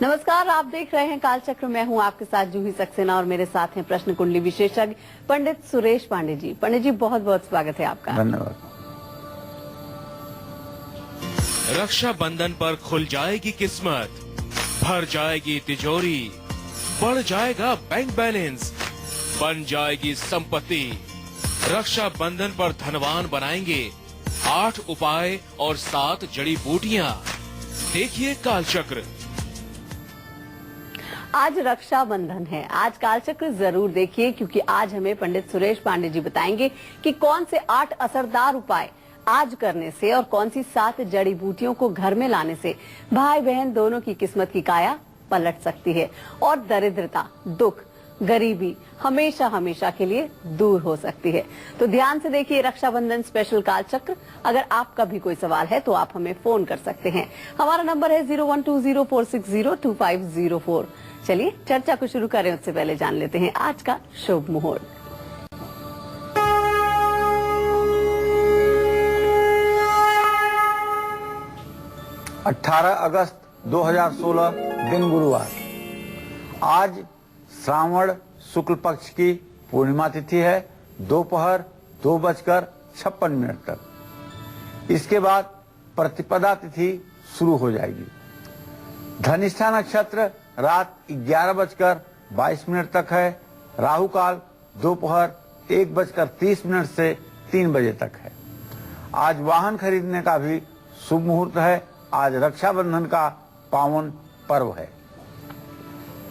नमस्कार, आप देख रहे हैं कालचक्र। मैं हूं आपके साथ जूही सक्सेना और मेरे साथ हैं प्रश्न कुंडली विशेषज्ञ पंडित सुरेश पांडे जी। पंडित जी, बहुत बहुत स्वागत है आपका। धन्यवाद। रक्षाबंधन पर खुल जाएगी किस्मत, भर जाएगी तिजोरी, बढ़ जाएगा बैंक बैलेंस, बन जाएगी संपत्ति। रक्षाबंधन पर धनवान बनाएंगे 8 उपाय और 7 जड़ी बूटियां। देखिए कालचक्र। आज रक्षाबंधन है, आज कालचक्र जरूर देखिए, क्योंकि आज हमें पंडित सुरेश पांडे जी बताएंगे कि कौन से 8 असरदार उपाय आज करने से और कौन सी 7 जड़ी बूटियों को घर में लाने से भाई बहन दोनों की किस्मत की काया पलट सकती है और दरिद्रता, दुख, गरीबी हमेशा हमेशा के लिए दूर हो सकती है। तो ध्यान से देखिए रक्षाबंधन स्पेशल कालचक्र। अगर आपका भी कोई सवाल है तो आप हमें फोन कर सकते हैं। हमारा नंबर है 012046025004। चलिए चर्चा को शुरू करें, उससे पहले जान लेते हैं आज का शुभ मुहूर्त। अठारह अगस्त 2016 दिन गुरुवार। आज श्रावण शुक्ल पक्ष की पूर्णिमा तिथि है, दोपहर 2:56 तक। इसके बाद प्रतिपदा तिथि शुरू हो जाएगी। धनिष्ठा नक्षत्र रात 11:22 तक है। राहु काल दोपहर 1:30 से 3 बजे तक है। आज वाहन खरीदने का भी शुभ मुहूर्त है। आज रक्षाबंधन का पावन पर्व है।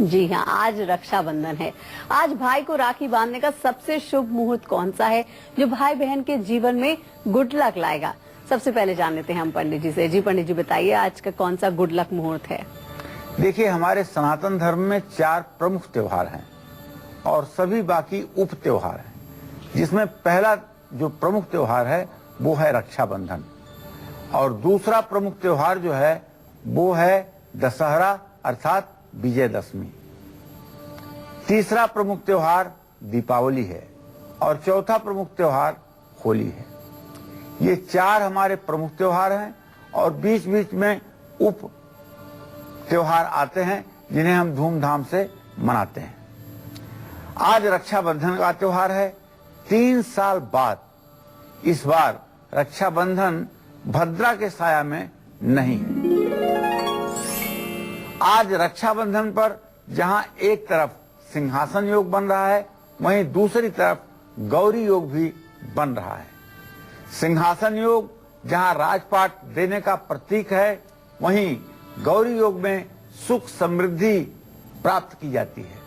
जी हाँ, आज रक्षाबंधन है। आज भाई को राखी बांधने का सबसे शुभ मुहूर्त कौन सा है जो भाई बहन के जीवन में गुड लक लाएगा? सबसे पहले जान लेते हैं हम पंडित जी से। जी पंडित जी, बताइए आज का कौन सा गुड लक मुहूर्त है? देखिए, हमारे सनातन धर्म में 4 प्रमुख त्योहार हैं और सभी बाकी उप त्योहार हैं, जिसमें पहला जो प्रमुख त्योहार है वो है रक्षाबंधन और दूसरा प्रमुख त्योहार जो है वो है दशहरा अर्थात विजयदशमी। तीसरा प्रमुख त्योहार दीपावली है और चौथा प्रमुख त्योहार होली है। ये 4 हमारे प्रमुख त्योहार हैं और बीच बीच में उप त्योहार आते हैं जिन्हें हम धूमधाम से मनाते हैं। आज रक्षाबंधन का त्योहार है। 3 साल बाद इस बार रक्षाबंधन भद्रा के साया में नहीं है। आज रक्षाबंधन पर जहां एक तरफ सिंहासन योग बन रहा है, वहीं दूसरी तरफ गौरी योग भी बन रहा है। सिंहासन योग जहां राजपाट देने का प्रतीक है, वहीं गौरी योग में सुख समृद्धि प्राप्त की जाती है।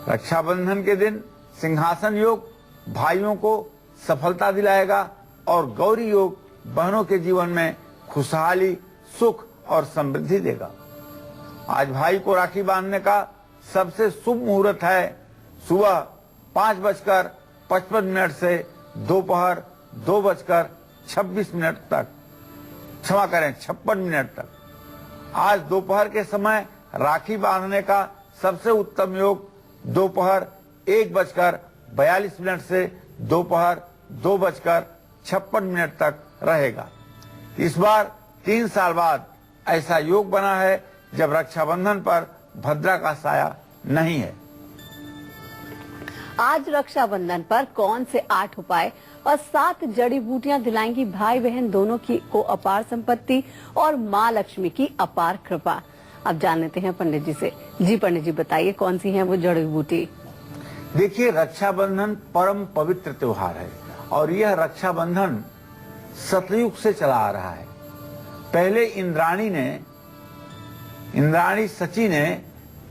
रक्षाबंधन के दिन सिंहासन योग भाइयों को सफलता दिलाएगा और गौरी योग बहनों के जीवन में खुशहाली, सुख और समृद्धि देगा। आज भाई को राखी बांधने का सबसे शुभ मुहूर्त है सुबह 5:55 से दोपहर 2:26 तक, क्षमा करें 56 तक। आज दोपहर के समय राखी बांधने का सबसे उत्तम योग दोपहर 1:42 से दोपहर 2:56 तक रहेगा। इस बार 3 साल बाद ऐसा योग बना है जब रक्षाबंधन पर भद्रा का साया नहीं है। आज रक्षाबंधन पर कौन से 8 उपाय और 7 जड़ी बूटियां दिलाएंगी भाई बहन दोनों की को अपार संपत्ति और माँ लक्ष्मी की अपार कृपा? अब जान लेते हैं पंडित जी से। जी पंडित जी, बताइए कौन सी है वो जड़ी बूटी? देखिए, रक्षाबंधन परम पवित्र त्योहार है और यह रक्षाबंधन सतयुग से चला आ रहा है। पहले इंद्राणी सची ने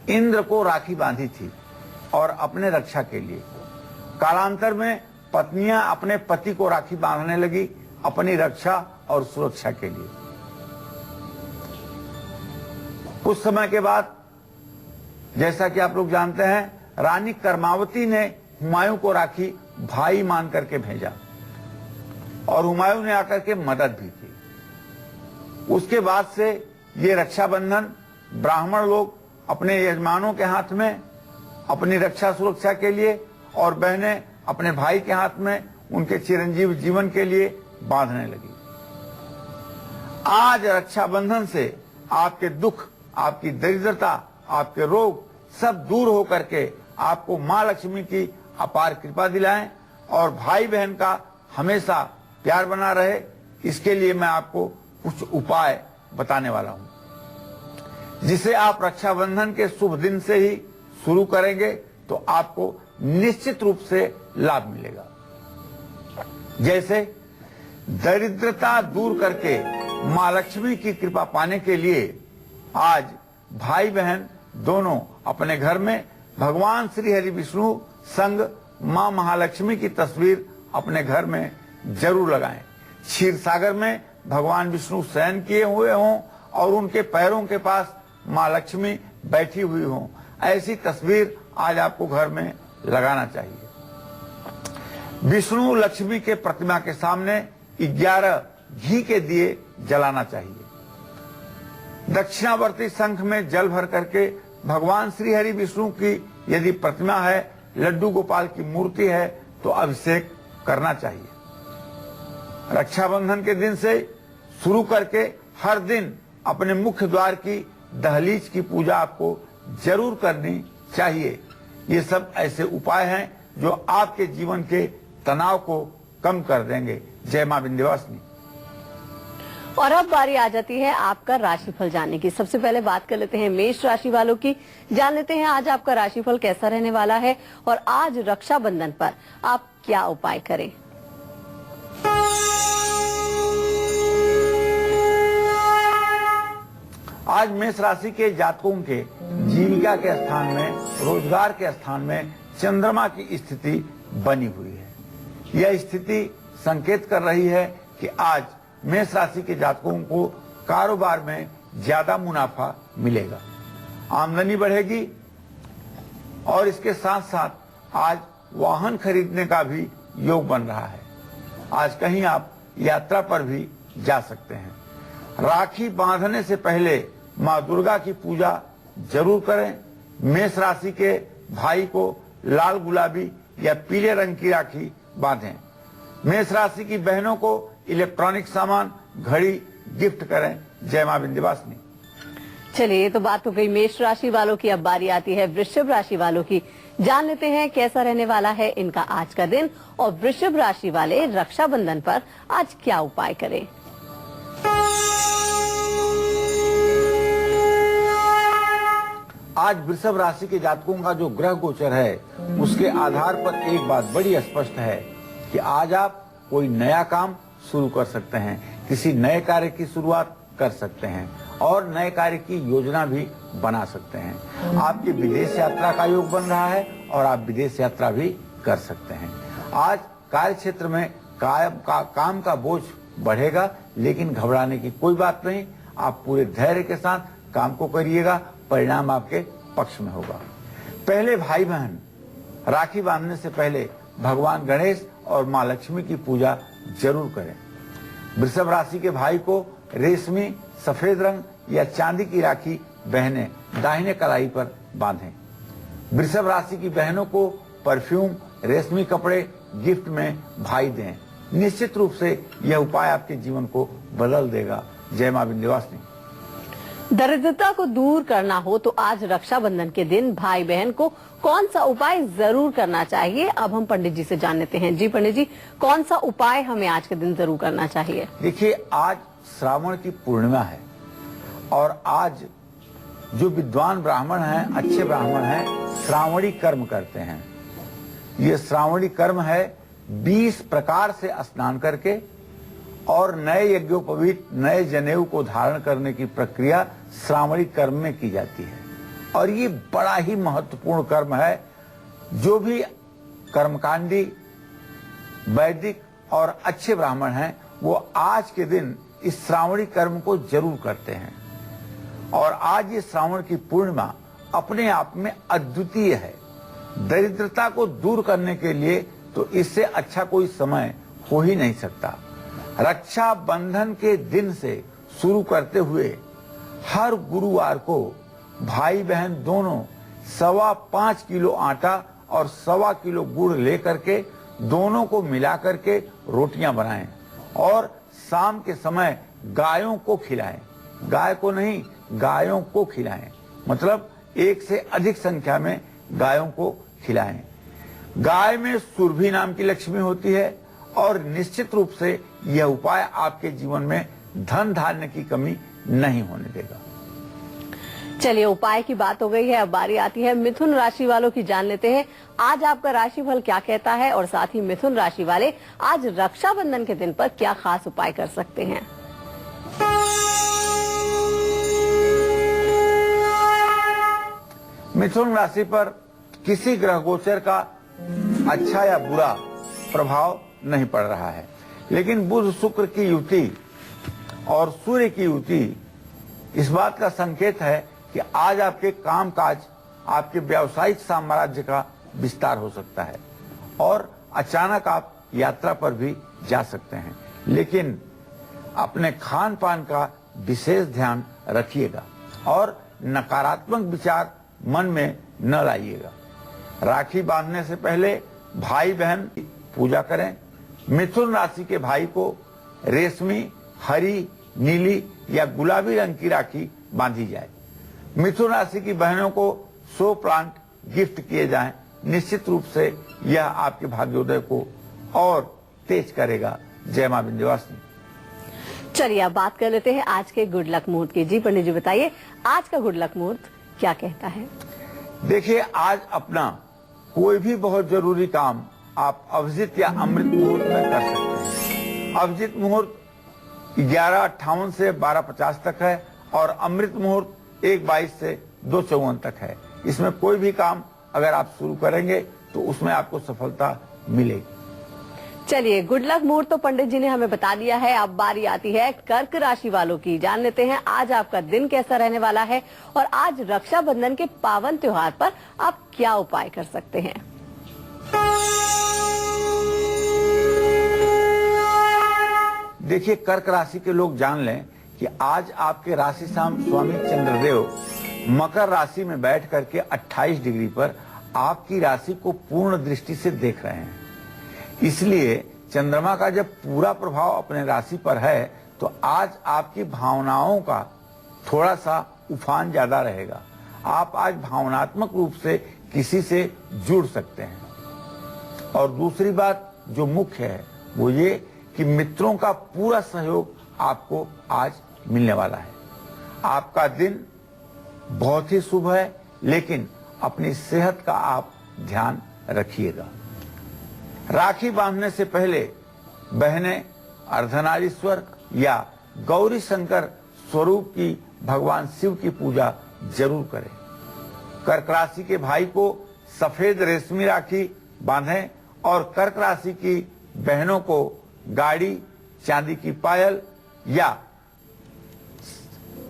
इंद्र को राखी बांधी थी और अपने रक्षा के लिए। कालांतर में पत्नियां अपने पति को राखी बांधने लगी अपनी रक्षा और सुरक्षा के लिए। कुछ समय के बाद, जैसा कि आप लोग जानते हैं, रानी कर्मावती ने हुमायूं को राखी भाई मान करके भेजा और हुमायूं ने आकर के मदद भी की। उसके बाद से ये रक्षाबंधन ब्राह्मण लोग अपने यजमानों के हाथ में अपनी रक्षा सुरक्षा के लिए और बहनें अपने भाई के हाथ में उनके चिरंजीव जीवन के लिए बांधने लगी। आज रक्षाबंधन से आपके दुख आपकी दरिद्रता, आपके रोग सब दूर हो करके आपको माँ लक्ष्मी की अपार कृपा दिलाएं और भाई बहन का हमेशा प्यार बना रहे, इसके लिए मैं आपको कुछ उपाय बताने वाला हूं, जिसे आप रक्षाबंधन के शुभ दिन से ही शुरू करेंगे तो आपको निश्चित रूप से लाभ मिलेगा। जैसे दरिद्रता दूर करके माँ लक्ष्मी की कृपा पाने के लिए आज भाई बहन दोनों अपने घर में भगवान श्री हरि विष्णु संग माँ महालक्ष्मी की तस्वीर अपने घर में जरूर लगाएं। क्षीर सागर में भगवान विष्णु शयन किए हुए हों और उनके पैरों के पास माँ लक्ष्मी बैठी हुई हों, ऐसी तस्वीर आज आपको घर में लगाना चाहिए। विष्णु लक्ष्मी के प्रतिमा के सामने 11 घी के दिए जलाना चाहिए। दक्षिणावर्ती शंख में जल भर करके भगवान श्री हरि विष्णु की यदि प्रतिमा है, लड्डू गोपाल की मूर्ति है तो अभिषेक करना चाहिए। रक्षाबंधन के दिन से शुरू करके हर दिन अपने मुख्य द्वार की दहलीज की पूजा आपको जरूर करनी चाहिए। ये सब ऐसे उपाय हैं जो आपके जीवन के तनाव को कम कर देंगे। जय मां विंध्यवासिनी। और अब बारी आ जाती है आपका राशिफल जानने की। सबसे पहले बात कर लेते हैं मेष राशि वालों की। जान लेते हैं आज आपका राशिफल कैसा रहने वाला है और आज रक्षाबंधन पर आप क्या उपाय करें। आज मेष राशि के जातकों के जीविका के स्थान में, रोजगार के स्थान में चंद्रमा की स्थिति बनी हुई है। यह स्थिति संकेत कर रही है कि आज मेष राशि के जातकों को कारोबार में ज्यादा मुनाफा मिलेगा, आमदनी बढ़ेगी और इसके साथ साथ आज वाहन खरीदने का भी योग बन रहा है। आज कहीं आप यात्रा पर भी जा सकते हैं। राखी बांधने से पहले माँ दुर्गा की पूजा जरूर करें। मेष राशि के भाई को लाल गुलाबी या पीले रंग की राखी बांधें। मेष राशि की बहनों को इलेक्ट्रॉनिक सामान, घड़ी गिफ्ट करें। जय मां विंध्यवासिनी। चलिए, ये तो बात हो गई मेष राशि वालों की। अब बारी आती है वृषभ राशि वालों की। जान लेते हैं कैसा रहने वाला है इनका आज का दिन और वृषभ राशि वाले रक्षाबंधन पर आज क्या उपाय करें। आज वृषभ राशि के जातकों का जो ग्रह गोचर है उसके आधार पर एक बात बड़ी स्पष्ट है कि आज आप कोई नया काम शुरू कर सकते हैं, किसी नए कार्य की शुरुआत कर सकते हैं और नए कार्य की योजना भी बना सकते हैं। आपकी विदेश यात्रा का योग बन रहा है और आप विदेश यात्रा भी कर सकते हैं। आज कार्य क्षेत्र में काम का बोझ बढ़ेगा, लेकिन घबराने की कोई बात नहीं। आप पूरे धैर्य के साथ काम को करिएगा, परिणाम आपके पक्ष में होगा। पहले भाई बहन राखी बांधने से पहले भगवान गणेश और माँ लक्ष्मी की पूजा जरूर करें। वृषभ राशि के भाई को रेशमी, सफेद रंग या चांदी की राखी बहनें दाहिने कलाई पर बांधें। वृषभ राशि की बहनों को परफ्यूम, रेशमी कपड़े गिफ्ट में भाई दें। निश्चित रूप से यह उपाय आपके जीवन को बदल देगा। जय मां विंध्यवासिनी। दरिद्रता को दूर करना हो तो आज रक्षाबंधन के दिन भाई बहन को कौन सा उपाय जरूर करना चाहिए। अब हम पंडित जी से जान लेते हैं। जी पंडित जी, कौन सा उपाय हमें आज के दिन जरूर करना चाहिए। देखिए, आज श्रावण की पूर्णिमा है और आज जो विद्वान ब्राह्मण हैं, अच्छे ब्राह्मण हैं, श्रावणी कर्म करते हैं। ये श्रावणी कर्म है 20 प्रकार से स्नान करके और नए यज्ञोपवीत, नए जनेऊ को धारण करने की प्रक्रिया श्रावणी कर्म में की जाती है और ये बड़ा ही महत्वपूर्ण कर्म है। जो भी कर्मकांडी, वैदिक और अच्छे ब्राह्मण हैं वो आज के दिन इस श्रावणी कर्म को जरूर करते हैं और आज ये श्रावण की पूर्णिमा अपने आप में अद्वितीय है। दरिद्रता को दूर करने के लिए तो इससे अच्छा कोई समय हो ही नहीं सकता। रक्षा बंधन के दिन से शुरू करते हुए हर गुरुवार को भाई बहन दोनों 5.25 किलो आटा और 1.25 किलो गुड़ लेकर के दोनों को मिला करके रोटियां बनाएं और शाम के समय गायों को खिलाएं। गाय को नहीं, गायों को खिलाएं। मतलब एक से अधिक संख्या में गायों को खिलाएं। गाय में सुरभि नाम की लक्ष्मी होती है और निश्चित रूप से यह उपाय आपके जीवन में धन धान्य की कमी नहीं होने देगा। चलिए, उपाय की बात हो गई है, अब बारी आती है मिथुन राशि वालों की। जान लेते हैं आज आपका राशिफल क्या कहता है और साथ ही मिथुन राशि वाले आज रक्षाबंधन के दिन पर क्या खास उपाय कर सकते हैं। मिथुन राशि पर किसी ग्रह गोचर का अच्छा या बुरा प्रभाव नहीं पड़ रहा है, लेकिन बुध शुक्र की युति और सूर्य की युति इस बात का संकेत है कि आज आपके कामकाज, आपके व्यावसायिक साम्राज्य का विस्तार हो सकता है और अचानक आप यात्रा पर भी जा सकते हैं। लेकिन अपने खान पान का विशेष ध्यान रखिएगा और नकारात्मक विचार मन में न लाइएगा। राखी बांधने से पहले भाई बहन की पूजा करें। मिथुन राशि के भाई को रेशमी, हरी, नीली या गुलाबी रंग की राखी बांधी जाए। मिथुन राशि की बहनों को 100 प्लांट गिफ्ट किए जाएं। निश्चित रूप से यह आपके भाग्योदय को और तेज करेगा। जय मां विंध्यवासिनी। चलिए, अब बात कर लेते हैं आज के गुड लक मुहूर्त की। जी पंडित जी, बताइए आज का गुड लक मुहूर्त क्या कहता है। देखिए, आज अपना कोई भी बहुत जरूरी काम आप अभिजीत या अमृत मुहूर्त में कर सकते हैं। अभिजीत मुहूर्त 11:58 से 12:50 तक है और अमृत मुहूर्त 1:22 से 2:54 तक है। इसमें कोई भी काम अगर आप शुरू करेंगे तो उसमें आपको सफलता मिलेगी। चलिए, गुड लक मुहूर्त तो पंडित जी ने हमें बता दिया है। अब बारी आती है कर्क राशि वालों की। जान लेते हैं आज आपका दिन कैसा रहने वाला है और आज रक्षाबंधन के पावन त्योहार पर आप क्या उपाय कर सकते हैं। देखिए, कर्क राशि के लोग जान लें कि आज आपके राशि स्वामी चंद्रदेव मकर राशि में बैठ करके 28 डिग्री पर आपकी राशि को पूर्ण दृष्टि से देख रहे हैं। इसलिए चंद्रमा का जब पूरा प्रभाव अपने राशि पर है तो आज आपकी भावनाओं का थोड़ा सा उफान ज्यादा रहेगा। आप आज भावनात्मक रूप से किसी से जुड़ सकते हैं। और दूसरी बात जो मुख्य है वो ये कि मित्रों का पूरा सहयोग आपको आज मिलने वाला है। आपका दिन बहुत ही शुभ है, लेकिन अपनी सेहत का आप ध्यान रखिएगा। राखी बांधने से पहले बहनें अर्धनारीश्वर या गौरी शंकर स्वरूप की भगवान शिव की पूजा जरूर करें। कर्क राशि के भाई को सफेद रेशमी राखी बांधें और कर्क राशि की बहनों को गाड़ी, चांदी की पायल या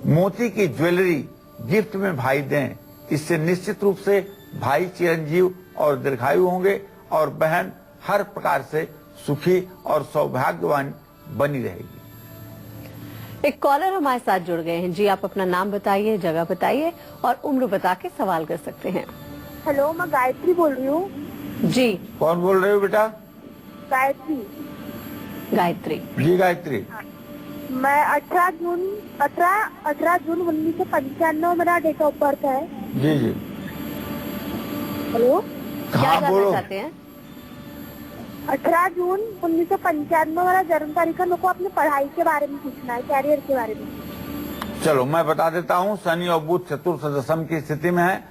मोती की ज्वेलरी गिफ्ट में भाई दें। इससे निश्चित रूप से भाई चिरंजीव और दीर्घायु होंगे और बहन हर प्रकार से सुखी और सौभाग्यवान बनी रहेगी। एक कॉलर हमारे साथ जुड़ गए हैं। जी, आप अपना नाम बताइए, जगह बताइए और उम्र बता के सवाल कर सकते हैं। हेलो, मैं गायत्री बोल रही हूँ। जी, कौन बोल रहे हो बेटा? गायत्री। गायत्री जी गायत्री। मैं 18 जून 1995 मेरा डेट ऑफ बर्थ है। जी जी। हेलो, क्या हाँ जानना बोलो। चाहते हैं। 18 जून 1995 मेरा जन्म तारीख है। मेरे को अपनी पढ़ाई के बारे में पूछना है, कैरियर के बारे में। चलो मैं बता देता हूँ। शनि और बुध चतुर्थ दशम की स्थिति में है।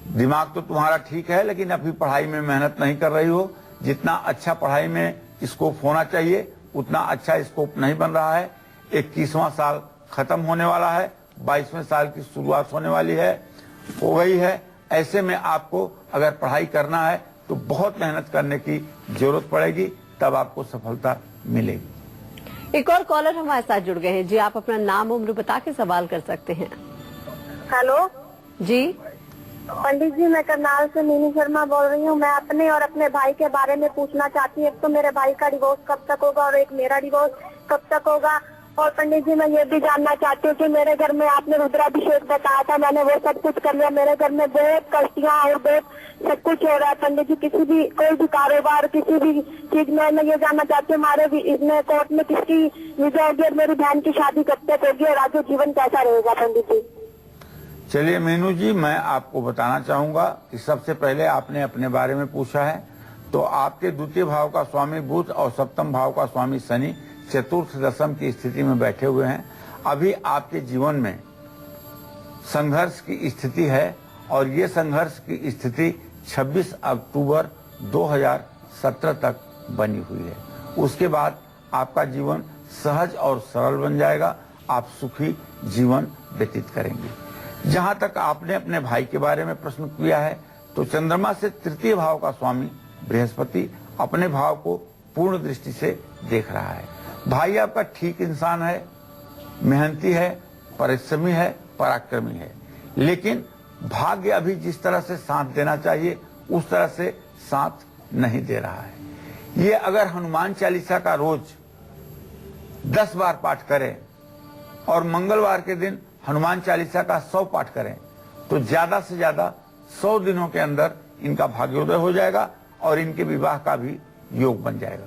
दिमाग तो तुम्हारा ठीक है, लेकिन अभी पढ़ाई में मेहनत नहीं कर रही हो। जितना अच्छा पढ़ाई में स्कोप होना चाहिए उतना अच्छा स्कोप नहीं बन रहा है। 21वां साल खत्म होने वाला है, 22वें साल की शुरुआत होने वाली है, हो गई है। ऐसे में आपको अगर पढ़ाई करना है तो बहुत मेहनत करने की जरूरत पड़ेगी, तब आपको सफलता मिलेगी। एक और कॉलर हमारे साथ जुड़ गए हैं। जी, आप अपना नाम उम्र बता के सवाल कर सकते हैं। हेलो जी, पंडित जी, मैं करनाल से मीनू शर्मा बोल रही हूँ। मैं अपने और अपने भाई के बारे में पूछना चाहती हूँ। एक तो मेरे भाई का डिवोर्स कब तक होगा और एक मेरा डिवोर्स कब तक होगा, और पंडित जी मैं ये भी जानना चाहती हूँ कि मेरे घर में आपने रुद्राभिषेक बताया था, मैंने वो सब कुछ कर लिया। मेरे घर में बहुत कष्टियाँ और बहुत सब कुछ हो रहा है पंडित जी। किसी भी कोई भी कारोबार किसी भी चीज में मैं ये जानना चाहती हूँ हमारे इसमें कोर्ट में किसकी विजय होगी और मेरी बहन की शादी कब तक होगी और आगे जीवन कैसा रहेगा पंडित जी। चलिए मीनू जी, मैं आपको बताना चाहूंगा कि सबसे पहले आपने अपने बारे में पूछा है, तो आपके द्वितीय भाव का स्वामी बुध और सप्तम भाव का स्वामी शनि चतुर्थ दशम की स्थिति में बैठे हुए हैं। अभी आपके जीवन में संघर्ष की स्थिति है और ये संघर्ष की स्थिति 26 अक्टूबर 2017 तक बनी हुई है। उसके बाद आपका जीवन सहज और सरल बन जाएगा, आप सुखी जीवन व्यतीत करेंगे। जहां तक आपने अपने भाई के बारे में प्रश्न किया है, तो चंद्रमा से तृतीय भाव का स्वामी बृहस्पति अपने भाव को पूर्ण दृष्टि से देख रहा है। भाई आपका ठीक इंसान है, मेहनती है, परिश्रमी है, पराक्रमी है, लेकिन भाग्य अभी जिस तरह से साथ देना चाहिए उस तरह से साथ नहीं दे रहा है। ये अगर हनुमान चालीसा का रोज 10 बार पाठ करें और मंगलवार के दिन हनुमान चालीसा का 100 पाठ करें तो ज्यादा से ज्यादा 100 दिनों के अंदर इनका भाग्योदय हो जाएगा और इनके विवाह का भी योग बन जाएगा।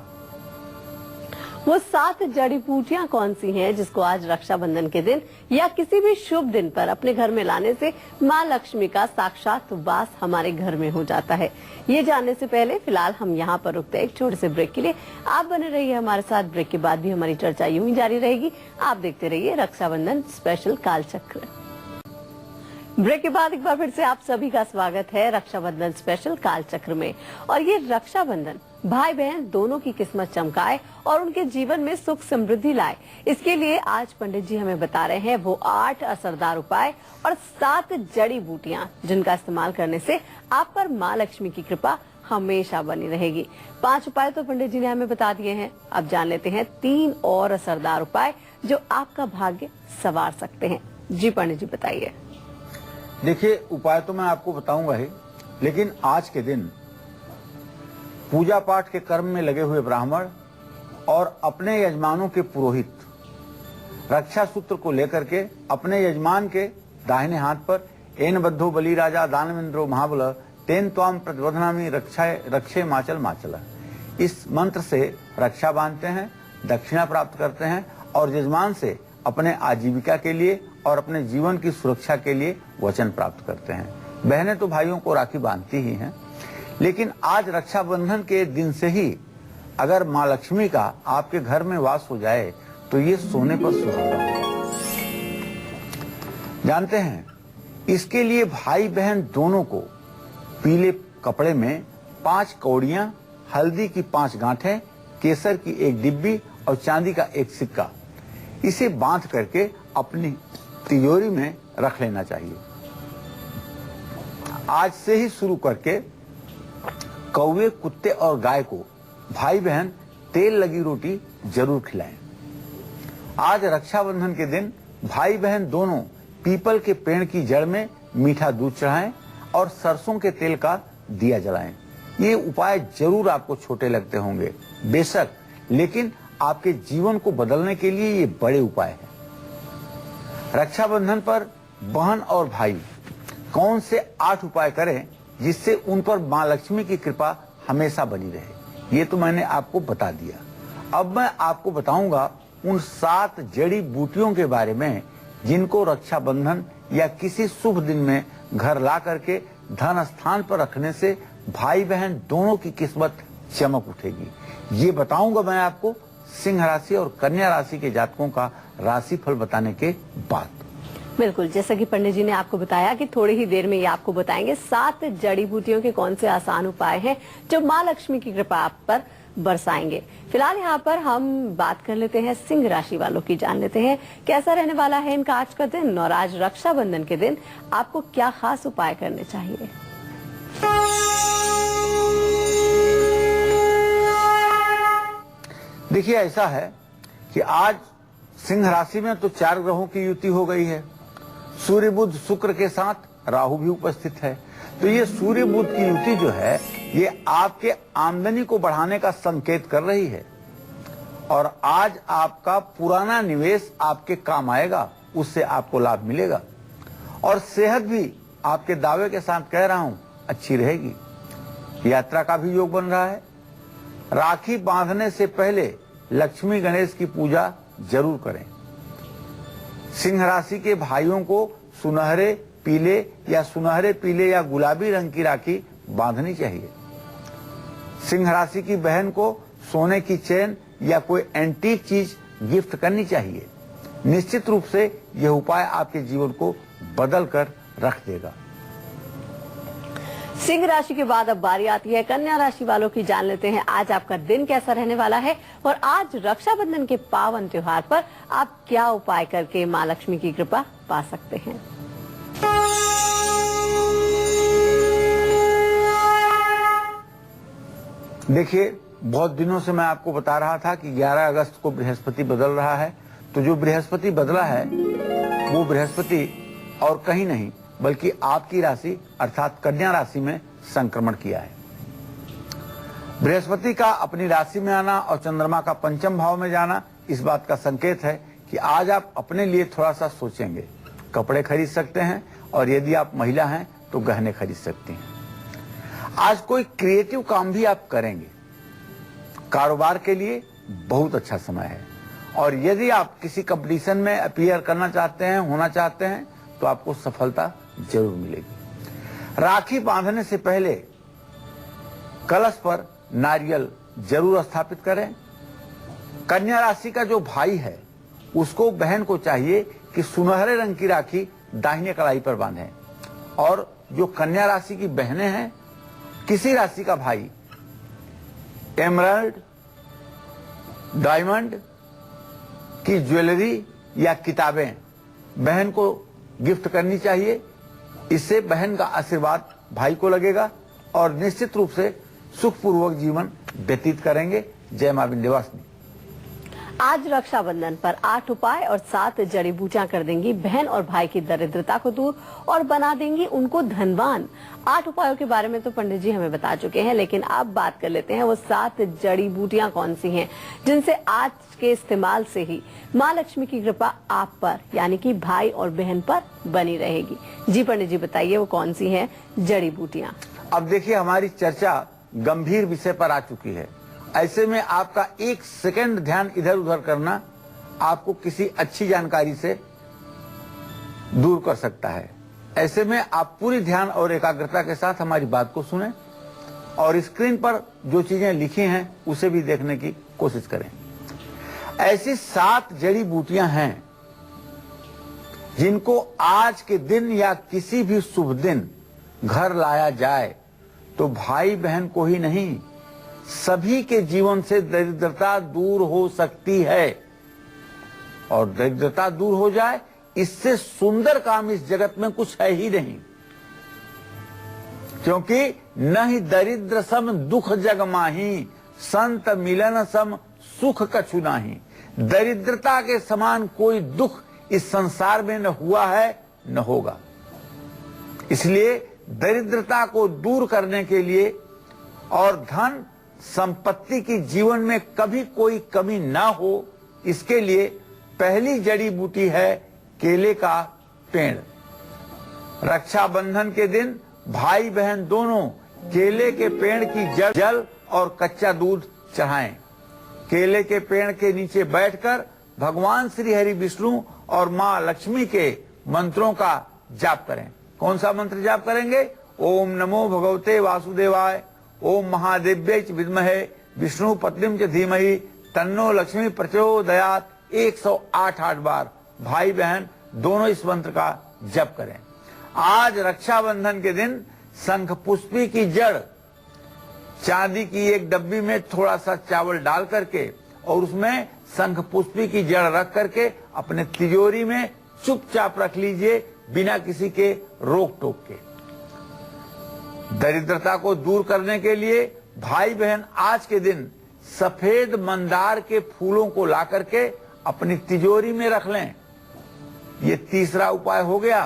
वो 7 जड़ी बूटियां कौन सी हैं जिसको आज रक्षाबंधन के दिन या किसी भी शुभ दिन पर अपने घर में लाने से माँ लक्ष्मी का साक्षात वास हमारे घर में हो जाता है? ये जानने से पहले फिलहाल हम यहाँ पर रुकते हैं एक छोटे से ब्रेक के लिए। आप बने रहिए हमारे साथ, ब्रेक के बाद भी हमारी चर्चा यूं ही जारी रहेगी। आप देखते रहिए रक्षाबंधन स्पेशल कालचक्र। ब्रेक के बाद एक बार फिर से आप सभी का स्वागत है रक्षाबंधन स्पेशल कालचक्र में। और ये रक्षाबंधन भाई बहन दोनों की किस्मत चमकाए और उनके जीवन में सुख समृद्धि लाए, इसके लिए आज पंडित जी हमें बता रहे हैं वो 8 असरदार उपाय और 7 जड़ी बूटियां जिनका इस्तेमाल करने से आप पर माँ लक्ष्मी की कृपा हमेशा बनी रहेगी। 5 उपाय तो पंडित जी ने हमें बता दिए हैं, अब जान लेते हैं 3 और असरदार उपाय जो आपका भाग्य संवार सकते हैं। जी पंडित जी बताइए। देखिए, उपाय तो मैं आपको बताऊंगा ही, लेकिन आज के दिन पूजा पाठ के कर्म में लगे हुए ब्राह्मण और अपने यजमानों के पुरोहित रक्षा सूत्र को लेकर के अपने यजमान के दाहिने हाथ पर एन बद्धो बलि राजा दानवेंद्रो महाबल तेन त्वाम प्रतिबोधनामी रक्षे माचल माचल, इस मंत्र से रक्षा बांधते हैं, दक्षिणा प्राप्त करते हैं और यजमान से अपने आजीविका के लिए और अपने जीवन की सुरक्षा के लिए वचन प्राप्त करते हैं। बहनें तो भाइयों को राखी बांधती ही हैं, लेकिन आज रक्षाबंधन के दिन से ही अगर माँ लक्ष्मी का आपके घर में वास हो जाए तो ये सोने पर सुहागा होगा। जानते हैं, इसके लिए भाई बहन दोनों को पीले कपड़े में 5 कौड़ियां, हल्दी की 5 गांठें, केसर की 1 डिब्बी और चांदी का 1 सिक्का, इसे बांध करके अपनी तिजोरी में रख लेना चाहिए। आज से ही शुरू करके कौवे, कुत्ते और गाय को भाई बहन तेल लगी रोटी जरूर खिलाएं। आज रक्षाबंधन के दिन भाई बहन दोनों पीपल के पेड़ की जड़ में मीठा दूध चढ़ाएं और सरसों के तेल का दिया जलाएं। ये उपाय जरूर आपको छोटे लगते होंगे बेशक, लेकिन आपके जीवन को बदलने के लिए ये बड़े उपाय हैं। रक्षाबंधन पर बहन और भाई कौन से 8 उपाय करें जिससे उन पर माँ लक्ष्मी की कृपा हमेशा बनी रहे, ये तो मैंने आपको बता दिया। अब मैं आपको बताऊंगा उन 7 जड़ी बूटियों के बारे में जिनको रक्षाबंधन या किसी शुभ दिन में घर ला करके धन स्थान पर रखने से भाई बहन दोनों की किस्मत चमक उठेगी। ये बताऊंगा मैं आपको सिंह राशि और कन्या राशि के जातकों का राशिफल बताने के बाद। बिल्कुल, जैसा कि पंडित जी ने आपको बताया कि थोड़ी ही देर में ये आपको बताएंगे 7 जड़ी बूटियों के कौन से आसान उपाय हैं जो माँ लक्ष्मी की कृपा आप पर बरसाएंगे। फिलहाल यहाँ पर हम बात कर लेते हैं सिंह राशि वालों की, जान लेते हैं कैसा रहने वाला है इनका आज का दिन और आज रक्षाबंधन के दिन आपको क्या खास उपाय करने चाहिए। देखिए, ऐसा है कि आज सिंह राशि में तो 4 ग्रहों की युति हो गई है। सूर्य बुध शुक्र के साथ राहु भी उपस्थित है, तो ये सूर्य बुध की युति जो है ये आपके आमदनी को बढ़ाने का संकेत कर रही है और आज आपका पुराना निवेश आपके काम आएगा, उससे आपको लाभ मिलेगा। और सेहत भी आपके दावे के साथ कह रहा हूं अच्छी रहेगी। यात्रा का भी योग बन रहा है। राखी बांधने से पहले लक्ष्मी गणेश की पूजा जरूर करें। सिंह राशि के भाइयों को सुनहरे पीले या गुलाबी रंग की राखी बांधनी चाहिए। सिंह राशि की बहन को सोने की चेन या कोई एंटीक चीज गिफ्ट करनी चाहिए। निश्चित रूप से यह उपाय आपके जीवन को बदल कर रख देगा। सिंह राशि के बाद अब बारी आती है कन्या राशि वालों की। जान लेते हैं आज आपका दिन कैसा रहने वाला है और आज रक्षाबंधन के पावन त्योहार पर आप क्या उपाय करके मां लक्ष्मी की कृपा पा सकते हैं। देखिए, बहुत दिनों से मैं आपको बता रहा था कि 11 अगस्त को बृहस्पति बदल रहा है। तो जो बृहस्पति बदला है वो बृहस्पति और कहीं नहीं बल्कि आपकी राशि अर्थात कन्या राशि में संक्रमण किया है। बृहस्पति का अपनी राशि में आना और चंद्रमा का पंचम भाव में जाना इस बात का संकेत है कि आज आप अपने लिए थोड़ा सा सोचेंगे। कपड़े खरीद सकते हैं और यदि आप महिला हैं तो गहने खरीद सकती हैं। आज कोई क्रिएटिव काम भी आप करेंगे। कारोबार के लिए बहुत अच्छा समय है और यदि आप किसी कंपटीशन में अपीयर करना चाहते हैं, होना चाहते हैं तो आपको सफलता जरूर मिलेगी। राखी बांधने से पहले कलश पर नारियल जरूर स्थापित करें। कन्या राशि का जो भाई है उसको बहन को चाहिए कि सुनहरे रंग की राखी दाहिने कलाई पर बांधें और जो कन्या राशि की बहनें हैं, किसी राशि का भाई एमराल्ड, डायमंड की ज्वेलरी या किताबें बहन को गिफ्ट करनी चाहिए। इससे बहन का आशीर्वाद भाई को लगेगा और निश्चित रूप से सुखपूर्वक जीवन व्यतीत करेंगे। जय मां विंध्यवासिनी। आज रक्षाबंधन पर 8 उपाय और 7 जड़ी बूटियां कर देंगी बहन और भाई की दरिद्रता को दूर और बना देंगी उनको धनवान। 8 उपायों के बारे में तो पंडित जी हमें बता चुके हैं, लेकिन अब बात कर लेते हैं वो 7 जड़ी बूटियां कौन सी हैं जिनसे आज के इस्तेमाल से ही मां लक्ष्मी की कृपा आप पर यानी कि भाई और बहन पर बनी रहेगी। जी पंडित जी बताइए वो कौन सी है जड़ी बूटियां। अब देखिए, हमारी चर्चा गंभीर विषय पर आ चुकी है। ऐसे में आपका 1 सेकंड ध्यान इधर उधर करना आपको किसी अच्छी जानकारी से दूर कर सकता है। ऐसे में आप पूरी ध्यान और एकाग्रता के साथ हमारी बात को सुनें और स्क्रीन पर जो चीजें लिखी हैं उसे भी देखने की कोशिश करें। ऐसी 7 जड़ी बूटियां हैं जिनको आज के दिन या किसी भी शुभ दिन घर लाया जाए तो भाई बहन को ही नहीं सभी के जीवन से दरिद्रता दूर हो सकती है। और दरिद्रता दूर हो जाए इससे सुंदर काम इस जगत में कुछ है ही नहीं, क्योंकि न ही दरिद्र सम दुख जग माही, संत मिलन सम सुख कछु नाही। दरिद्रता के समान कोई दुख इस संसार में न हुआ है न होगा। इसलिए दरिद्रता को दूर करने के लिए और धन संपत्ति की जीवन में कभी कोई कमी ना हो, इसके लिए पहली जड़ी बूटी है केले का पेड़। रक्षाबंधन के दिन भाई बहन दोनों केले के पेड़ की जल और कच्चा दूध चढ़ाएं। केले के पेड़ के नीचे बैठकर भगवान श्री हरि विष्णु और मां लक्ष्मी के मंत्रों का जाप करें। कौन सा मंत्र जाप करेंगे? ओम नमो भगवते वासुदेवाय, ओम महादेव्यै च विद्महे विष्णु पत्नीम च धीमहि तन्नो लक्ष्मी प्रचोदयात्। 108 बार भाई बहन दोनों इस मंत्र का जप करें। आज रक्षाबंधन के दिन शंख पुष्पी की जड़ चांदी की एक डब्बी में थोड़ा सा चावल डाल करके और उसमें शंख पुष्पी की जड़ रख करके अपने तिजोरी में चुपचाप रख लीजिए बिना किसी के रोक टोक के। दरिद्रता को दूर करने के लिए भाई बहन आज के दिन सफेद मंदार के फूलों को ला करके अपनी तिजोरी में रख लें। ये तीसरा उपाय हो गया।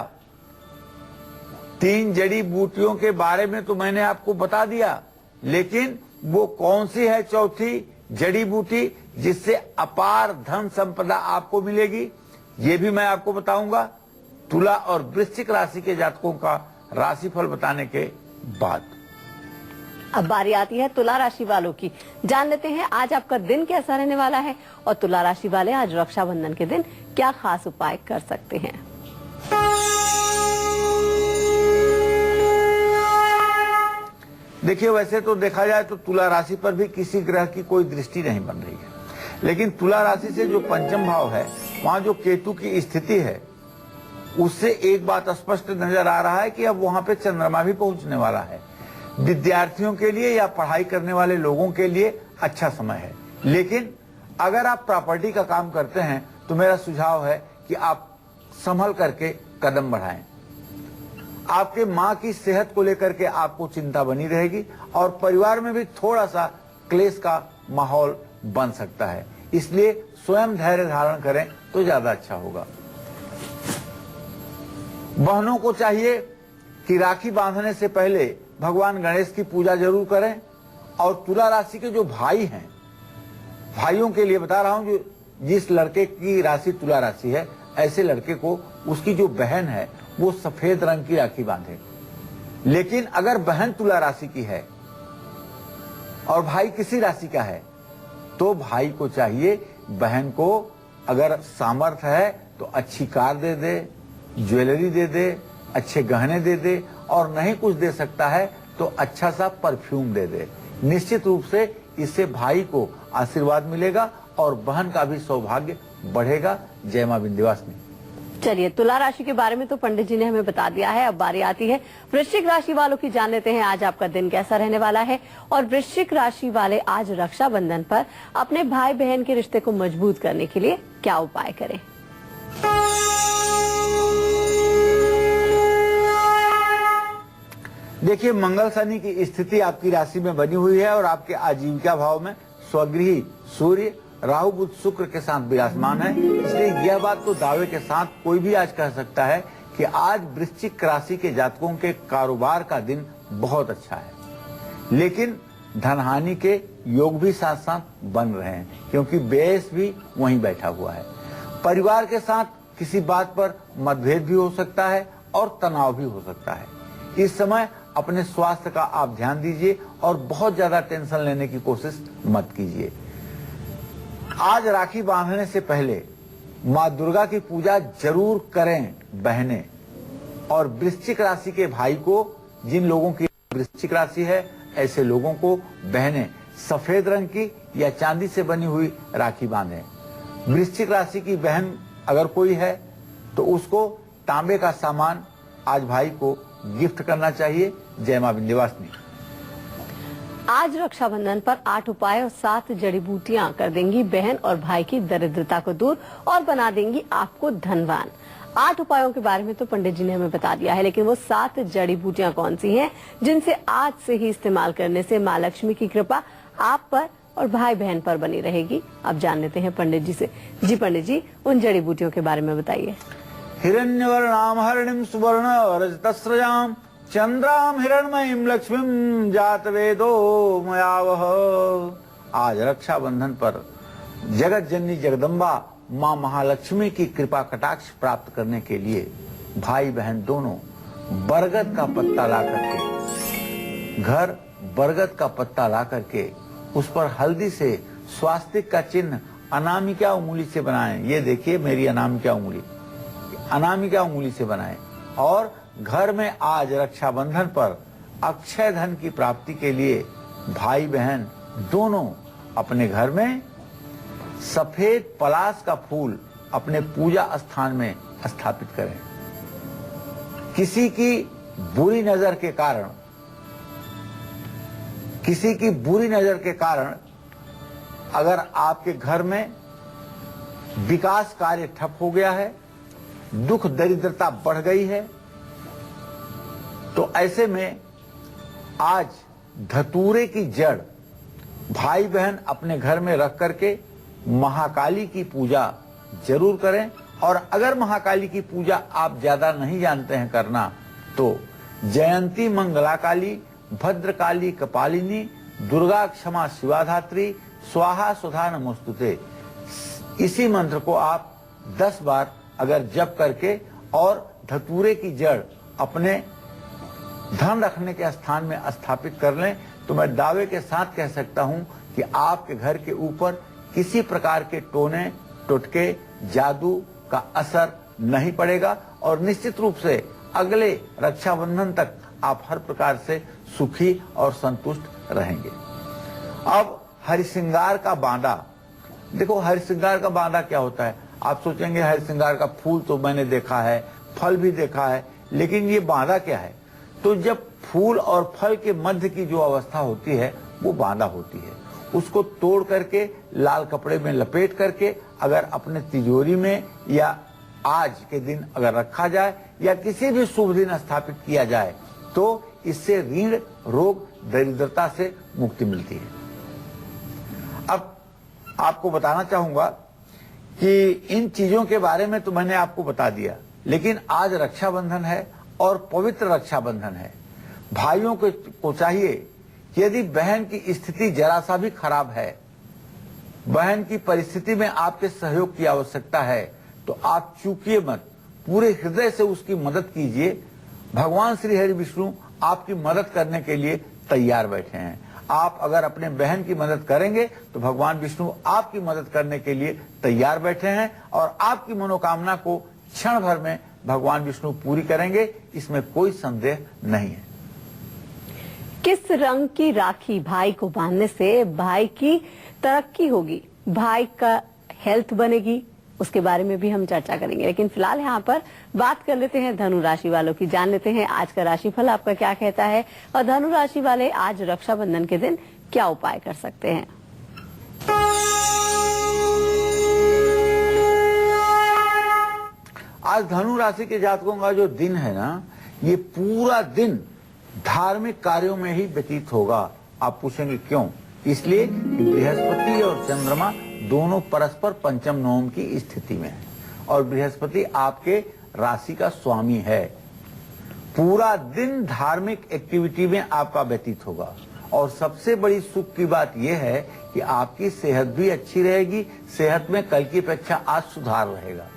3 जड़ी बूटियों के बारे में तो मैंने आपको बता दिया, लेकिन वो कौन सी है चौथी जड़ी बूटी जिससे अपार धन संपदा आपको मिलेगी, ये भी मैं आपको बताऊंगा तुला और वृश्चिक राशि के जातकों का राशिफल बताने के बाद। अब बारी आती है तुला राशि वालों की। जान लेते हैं आज आपका दिन कैसा रहने वाला है और तुला राशि वाले आज रक्षाबंधन के दिन क्या खास उपाय कर सकते हैं। देखिए, वैसे तो देखा जाए तो तुला राशि पर भी किसी ग्रह की कोई दृष्टि नहीं बन रही है, लेकिन तुला राशि से जो पंचम भाव है वहां जो केतु की स्थिति है उससे एक बात स्पष्ट नजर आ रहा है कि अब वहां पे चंद्रमा भी पहुंचने वाला है। विद्यार्थियों के लिए या पढ़ाई करने वाले लोगों के लिए अच्छा समय है, लेकिन अगर आप प्रॉपर्टी का काम करते हैं तो मेरा सुझाव है कि आप संभल करके कदम बढ़ाएं। आपके मां की सेहत को लेकर के आपको चिंता बनी रहेगी और परिवार में भी थोड़ा सा क्लेश का माहौल बन सकता है, इसलिए स्वयं धैर्य धारण करें तो ज्यादा अच्छा होगा। बहनों को चाहिए कि राखी बांधने से पहले भगवान गणेश की पूजा जरूर करें। और तुला राशि के जो भाई हैं, भाइयों के लिए बता रहा हूं, जो जिस लड़के की राशि तुला राशि है, ऐसे लड़के को उसकी जो बहन है वो सफेद रंग की राखी बांधे। लेकिन अगर बहन तुला राशि की है और भाई किसी राशि का है तो भाई को चाहिए बहन को अगर सामर्थ्य है तो अच्छी कार दे दे, ज्वेलरी दे दे, अच्छे गहने दे दे, और नहीं कुछ दे सकता है तो अच्छा सा परफ्यूम दे दे। निश्चित रूप से इससे भाई को आशीर्वाद मिलेगा और बहन का भी सौभाग्य बढ़ेगा। जय मां विंध्यवासिनी। चलिए, तुला राशि के बारे में तो पंडित जी ने हमें बता दिया है। अब बारी आती है वृश्चिक राशि वालों की। जान लेते हैं आज आपका दिन कैसा रहने वाला है और वृश्चिक राशि वाले आज रक्षाबंधन पर अपने भाई बहन के रिश्ते को मजबूत करने के लिए क्या उपाय करें। देखिए, मंगल शनि की स्थिति आपकी राशि में बनी हुई है और आपके आजीविका भाव में स्वगृही सूर्य राहु बुध शुक्र के साथ विराजमान है, इसलिए यह बात तो दावे के साथ कोई भी आज कह सकता है कि आज वृश्चिक राशि के जातकों के कारोबार का दिन बहुत अच्छा है। लेकिन धनहानि के योग भी साथ साथ बन रहे हैं क्योंकि व्यय भी वहीं बैठा हुआ है। परिवार के साथ किसी बात पर मतभेद भी हो सकता है और तनाव भी हो सकता है। इस समय अपने स्वास्थ्य का आप ध्यान दीजिए और बहुत ज्यादा टेंशन लेने की कोशिश मत कीजिए। आज राखी बांधने से पहले माँ दुर्गा की पूजा जरूर करें बहनें। और वृश्चिक राशि के भाई को, जिन लोगों की वृश्चिक राशि है, ऐसे लोगों को बहनें सफेद रंग की या चांदी से बनी हुई राखी बांधें। वृश्चिक राशि की बहन अगर कोई है तो उसको तांबे का सामान आज भाई को गिफ्ट करना चाहिए। जय मां विंध्यवासिनी। आज रक्षाबंधन पर 8 उपाय और 7 जड़ी बूटियां कर देंगी बहन और भाई की दरिद्रता को दूर और बना देंगी आपको धनवान। 8 उपायों के बारे में तो पंडित जी ने हमें बता दिया है, लेकिन वो 7 जड़ी बूटियां कौन सी हैं जिनसे आज से ही इस्तेमाल करने से माँ लक्ष्मी की कृपा आप पर और भाई बहन पर बनी रहेगी। अब जान लेते हैं पंडित जी से। जी पंडित जी, उन जड़ी बूटियों के बारे में बताइए। हिरण्यवर्णाम हरिणीम सुवर्ण रजतस्रजाम चंद्राम हिरणमयीम लक्ष्मीम जात वेदो मयावह। आज रक्षाबंधन पर जगत जननी जगदम्बा माँ महालक्ष्मी की कृपा कटाक्ष प्राप्त करने के लिए भाई बहन दोनों बरगद का पत्ता ला करके घर बरगद का पत्ता ला करके उस पर हल्दी से स्वास्तिक का चिन्ह अनामिका उंगली से बनाएं। ये देखिए मेरी अनामिका उंगली से बनाएं और घर में आज रक्षाबंधन पर अक्षय धन की प्राप्ति के लिए भाई बहन दोनों अपने घर में सफेद पलाश का फूल अपने पूजा स्थान में स्थापित करें। किसी की बुरी नजर के कारण अगर आपके घर में विकास कार्य ठप हो गया है, दुख दरिद्रता बढ़ गई है, तो ऐसे में आज धतूरे की जड़ भाई बहन अपने घर में रख करके महाकाली की पूजा जरूर करें। और अगर महाकाली की पूजा आप ज्यादा नहीं जानते हैं करना तो जयंती मंगला काली, भद्रकाली कपालिनी, दुर्गा क्षमा शिवाधात्री, स्वाहा सुधा नमोस्तुते, इसी मंत्र को आप 10 बार अगर जप करके और धतूरे की जड़ अपने धन रखने के स्थान में स्थापित कर लें तो मैं दावे के साथ कह सकता हूं कि आपके घर के ऊपर किसी प्रकार के टोने टोटके जादू का असर नहीं पड़ेगा और निश्चित रूप से अगले रक्षाबंधन तक आप हर प्रकार से सुखी और संतुष्ट रहेंगे। अब हरिश्रृंगार का बांदा, देखो हरिश्रृंगार का बांदा क्या होता है। आप सोचेंगे हरिश्रृंगार का फूल तो मैंने देखा है, फल भी देखा है, लेकिन ये बांदा क्या है। तो जब फूल और फल के मध्य की जो अवस्था होती है वो बांदा होती है। उसको तोड़ करके लाल कपड़े में लपेट करके अगर अपने तिजोरी में या आज के दिन अगर रखा जाए या किसी भी शुभ दिन स्थापित किया जाए तो इससे ऋण रोग दरिद्रता से मुक्ति मिलती है। अब आपको बताना चाहूंगा कि इन चीजों के बारे में तो मैंने आपको बता दिया, लेकिन आज रक्षाबंधन है और पवित्र रक्षाबंधन है। भाइयों को चाहिए कि यदि बहन की स्थिति जरा सा भी खराब है, बहन की परिस्थिति में आपके सहयोग की आवश्यकता है, तो आप चूकिए मत, पूरे हृदय से उसकी मदद कीजिए। भगवान श्री हरि विष्णु आपकी मदद करने के लिए तैयार बैठे हैं। आप अगर अपने बहन की मदद करेंगे तो भगवान विष्णु आपकी मदद करने के लिए तैयार बैठे हैं और आपकी मनोकामना को क्षण भर में भगवान विष्णु पूरी करेंगे, इसमें कोई संदेह नहीं है। किस रंग की राखी भाई को बांधने से भाई की तरक्की होगी, भाई का हेल्थ बनेगी, उसके बारे में भी हम चर्चा करेंगे। लेकिन फिलहाल यहाँ पर बात कर लेते हैं धनु राशि वालों की, जान लेते हैं आज का राशिफल आपका क्या कहता है और धनु राशि वाले आज रक्षाबंधन के दिन क्या उपाय कर सकते हैं। आज धनु राशि के जातकों का जो दिन है ना, ये पूरा दिन धार्मिक कार्यों में ही व्यतीत होगा। आप पूछेंगे क्यों? इसलिए कि बृहस्पति और चंद्रमा दोनों परस्पर पंचम नवम की स्थिति में है और बृहस्पति आपके राशि का स्वामी है। पूरा दिन धार्मिक एक्टिविटी में आपका व्यतीत होगा और सबसे बड़ी सुख की बात यह है कि आपकी सेहत भी अच्छी रहेगी। सेहत में कल की अपेक्षा आज सुधार रहेगा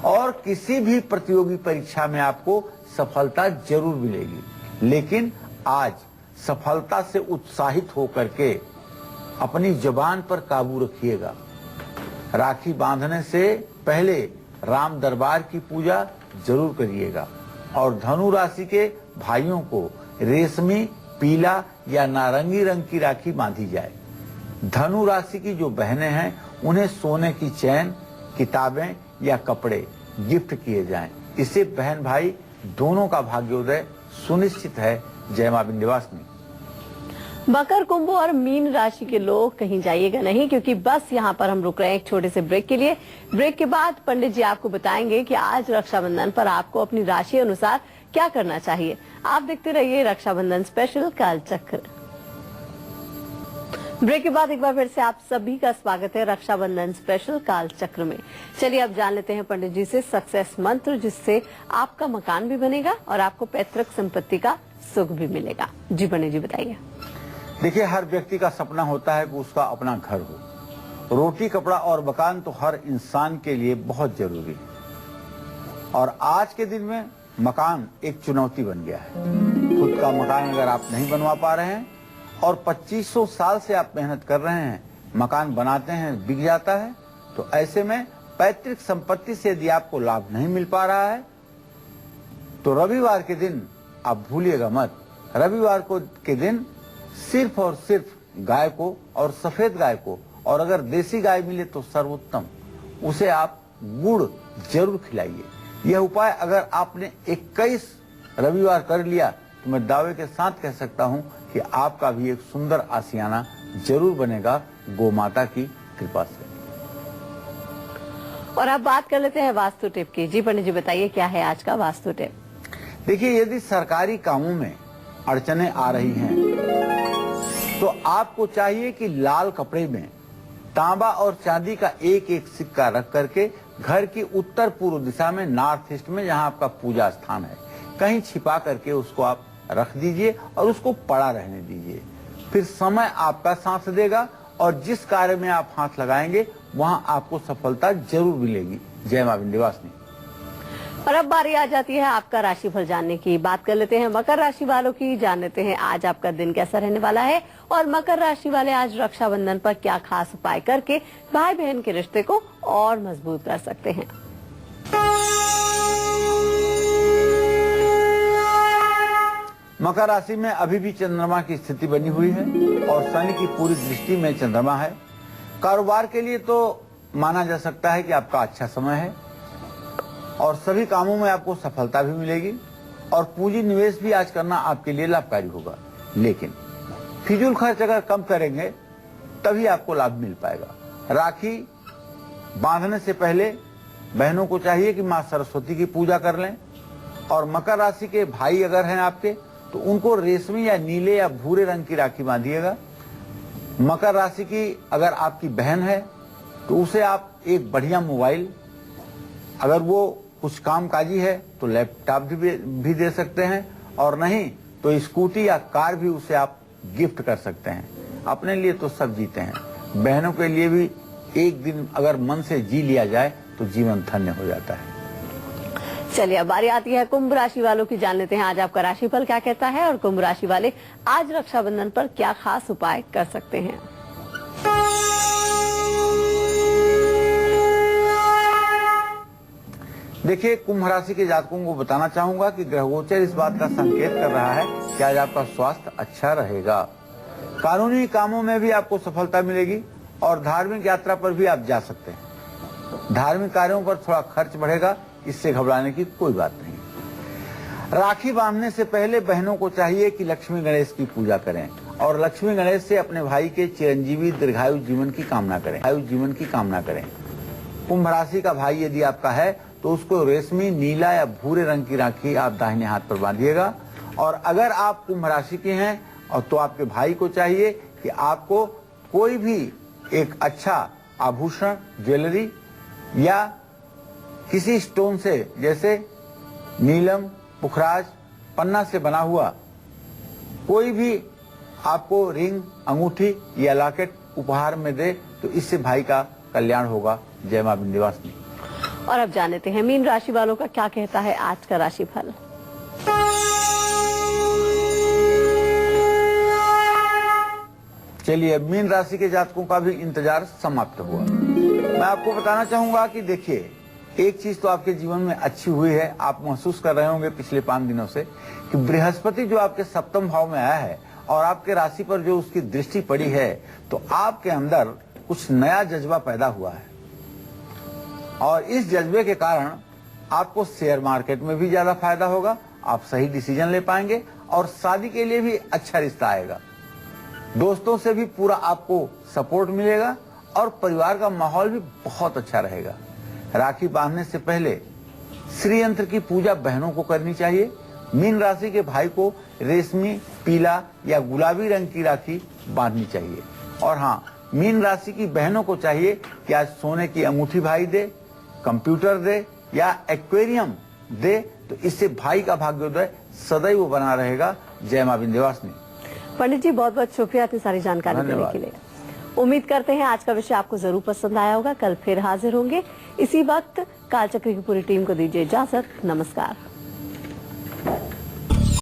और किसी भी प्रतियोगी परीक्षा में आपको सफलता जरूर मिलेगी। लेकिन आज सफलता से उत्साहित होकर के अपनी जुबान पर काबू रखिएगा। राखी बांधने से पहले राम दरबार की पूजा जरूर करिएगा और धनु राशि के भाइयों को रेशमी, पीला या नारंगी रंग की राखी बांधी जाए। धनु राशि की जो बहनें हैं उन्हें सोने की चैन, किताबें या कपड़े गिफ्ट किए जाएं। इससे बहन भाई दोनों का भाग्योदय सुनिश्चित है। जय मां विंध्यवासिनी। मकर, कुंभ और मीन राशि के लोग कहीं जाइएगा नहीं, क्योंकि बस यहाँ पर हम रुक रहे हैं एक छोटे से ब्रेक के लिए। ब्रेक के बाद पंडित जी आपको बताएंगे कि आज रक्षाबंधन पर आपको अपनी राशि अनुसार क्या करना चाहिए। आप देखते रहिए रक्षाबंधन स्पेशल कालचक्र। ब्रेक के बाद एक बार फिर से आप सभी का स्वागत है रक्षाबंधन स्पेशल कालचक्र में। चलिए अब जान लेते हैं पंडित जी से सक्सेस मंत्र, जिससे आपका मकान भी बनेगा और आपको पैतृक संपत्ति का सुख भी मिलेगा। जी पंडित जी बताइए। देखिए, हर व्यक्ति का सपना होता है कि उसका अपना घर हो। रोटी, कपड़ा और मकान तो हर इंसान के लिए बहुत जरूरी है और आज के दिन में मकान एक चुनौती बन गया है। खुद का मकान अगर आप नहीं बनवा पा रहे हैं और 2500 साल से आप मेहनत कर रहे हैं, मकान बनाते हैं बिक जाता है, तो ऐसे में पैतृक संपत्ति से यदि आपको लाभ नहीं मिल पा रहा है तो रविवार के दिन आप भूलिएगा मत। रविवार को के दिन सिर्फ और सिर्फ गाय को और सफेद गाय को, और अगर देसी गाय मिले तो सर्वोत्तम, उसे आप गुड़ जरूर खिलाइए। यह उपाय अगर आपने 21 रविवार कर लिया तो मैं दावे के साथ कह सकता हूं कि आपका भी एक सुंदर आशियाना जरूर बनेगा गोमाता की कृपा से। और अब बात कर लेते हैं वास्तु टिप की। जी पंडित जी बताइए क्या है आज का वास्तु टिप। देखिए, यदि सरकारी कामों में अड़चने आ रही हैं तो आपको चाहिए कि लाल कपड़े में तांबा और चांदी का एक एक सिक्का रख करके घर की उत्तर पूर्व दिशा में, नॉर्थ ईस्ट में, जहां आपका पूजा स्थान है, कहीं छिपा करके उसको आप रख दीजिए और उसको पड़ा रहने दीजिए। फिर समय आपका साथ देगा और जिस कार्य में आप हाथ लगाएंगे वहां आपको सफलता जरूर मिलेगी। जय मां विंध्यवासिनी। और अब बारी आ जाती है आपका राशिफल जानने की। बात कर लेते हैं मकर राशि वालों की, जान लेते हैं आज आपका दिन कैसा रहने वाला है और मकर राशि वाले आज रक्षाबंधन पर क्या खास उपाय करके भाई बहन के रिश्ते को और मजबूत कर सकते हैं। मकर राशि में अभी भी चंद्रमा की स्थिति बनी हुई है और शनि की पूरी दृष्टि में चंद्रमा है। कारोबार के लिए तो माना जा सकता है कि आपका अच्छा समय है और सभी कामों में आपको सफलता भी मिलेगी और पूंजी निवेश भी आज करना आपके लिए लाभकारी होगा। लेकिन फिजूल खर्च अगर कम करेंगे तभी आपको लाभ मिल पाएगा। राखी बांधने से पहले बहनों को चाहिए कि मां सरस्वती की पूजा कर लें और मकर राशि के भाई अगर हैं आपके तो उनको रेशमी या नीले या भूरे रंग की राखी बांधिएगा। मकर राशि की अगर आपकी बहन है तो उसे आप एक बढ़िया मोबाइल, अगर वो कुछ कामकाजी है तो लैपटॉप भी दे सकते हैं और नहीं तो स्कूटी या कार भी उसे आप गिफ्ट कर सकते हैं। अपने लिए तो सब जीते हैं, बहनों के लिए भी एक दिन अगर मन से जी लिया जाए तो जीवन धन्य हो जाता है। चलिए अब बारी आती है कुंभ राशि वालों की, जान लेते हैं आज आपका राशिफल क्या कहता है और कुंभ राशि वाले आज रक्षाबंधन पर क्या खास उपाय कर सकते हैं। देखिए, कुंभ राशि के जातकों को बताना चाहूंगा कि ग्रहगोचर इस बात का संकेत कर रहा है कि आज आपका स्वास्थ्य अच्छा रहेगा। कानूनी कामों में भी आपको सफलता मिलेगी और धार्मिक यात्रा पर भी आप जा सकते हैं। धार्मिक कार्यों पर थोड़ा खर्च बढ़ेगा, इससे घबराने की कोई बात नहीं। राखी बांधने से पहले बहनों को चाहिए कि लक्ष्मी गणेश की पूजा करें और लक्ष्मी गणेश से अपने भाई के चिरंजीवी दीर्घायु जीवन की कामना करें। कुंभ राशि का भाई यदि आपका है तो उसको रेशमी, नीला या भूरे रंग की राखी आप दाहिने हाथ पर बांधिएगा। और अगर आप कुंभ राशि के हैं और तो आपके भाई को चाहिए कि आपको कोई भी एक अच्छा आभूषण, ज्वेलरी या किसी स्टोन से, जैसे नीलम, पुखराज, पन्ना से बना हुआ कोई भी आपको रिंग, अंगूठी या लॉकेट उपहार में दे तो इससे भाई का कल्याण होगा। जय मां विंध्यवासिनी। और अब जान लेते हैं मीन राशि वालों का क्या कहता है आज का राशिफल। चलिए, मीन राशि के जातकों का भी इंतजार समाप्त हुआ। मैं आपको बताना चाहूंगा कि देखिए, एक चीज तो आपके जीवन में अच्छी हुई है। आप महसूस कर रहे होंगे पिछले 5 दिनों से कि बृहस्पति जो आपके सप्तम भाव में आया है और आपके राशि पर जो उसकी दृष्टि पड़ी है तो आपके अंदर कुछ नया जज्बा पैदा हुआ है और इस जज्बे के कारण आपको शेयर मार्केट में भी ज्यादा फायदा होगा। आप सही डिसीजन ले पाएंगे और शादी के लिए भी अच्छा रिश्ता आएगा। दोस्तों से भी पूरा आपको सपोर्ट मिलेगा और परिवार का माहौल भी बहुत अच्छा रहेगा। राखी बांधने से पहले श्री यंत्र की पूजा बहनों को करनी चाहिए। मीन राशि के भाई को रेशमी, पीला या गुलाबी रंग की राखी बांधनी चाहिए। और हाँ, मीन राशि की बहनों को चाहिए कि आज सोने की अंगूठी भाई दे, कंप्यूटर दे या एक्वेरियम दे तो इससे भाई का भाग्योदय सदैव बना रहेगा। जय मां विंध्यवासिनी। पंडित जी, बहुत बहुत शुक्रिया इतनी सारी जानकारी देने के लिए। उम्मीद करते हैं आज का विषय आपको जरूर पसंद आया होगा। कल फिर हाजिर होंगे इसी वक्त। कालचक्र की पूरी टीम को दीजिए इजाजत। नमस्कार।